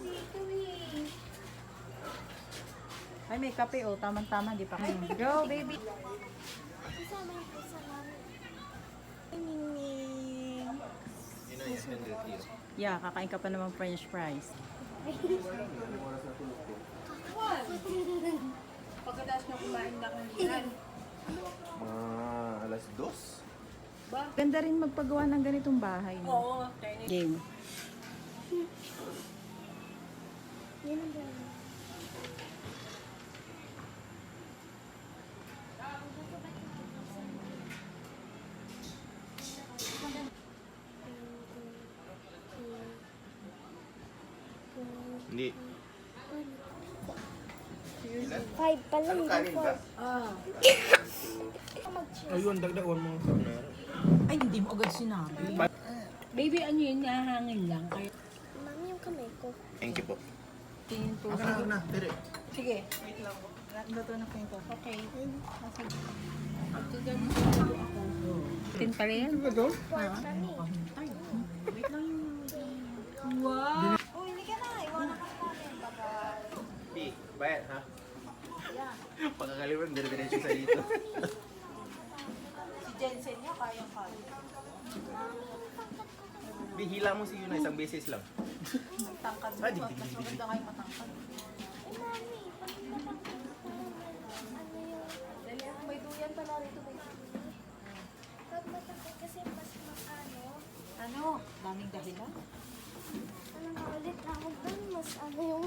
dito eh. Ay, may kape oh. Tama-tama, di pa. Go, baby. Kasama yung pusa namin. Ningning. Yeah, kakain ka pa naman french fries. Pagkatapos na kumain na kung ilan. Mga alas 2. Ganda rin magpagawa ng ganitong bahay. No? Oo, Chinese. Game. Yan ang gano'n. Hindi. 5 pala, hindi 4. Ah. Ayun, dagdagon mo. Ay, hindi mo agad sinabi. Baby, ano yun? Nahangin lang. Kaya Mami, yung kamay ko. Thank you po. Tingin po. Ako na, dire. sige. Luto na kayo to. Okay. Tin pala yan? Kami. Wait lang yung... Wow! Oh, hindi ka na. Iwanan ka namin. Bye-bye. Di, bayad ha? Pagkakaliwan, dire-diretso sa dito. Si Jensen niya, kayang-kaya. Di, hila mo si Yuna isang beses lang. Tangkad mo Ah, ba? di, Mas di, di, di, maganda kayo matangkad. Ay, mami. Ano yung... May duyan pala rito. Pag matangkad kasi mas makano. Ano? Daming dahilan. Ano nga ulit tawag doon? Mas ano yung...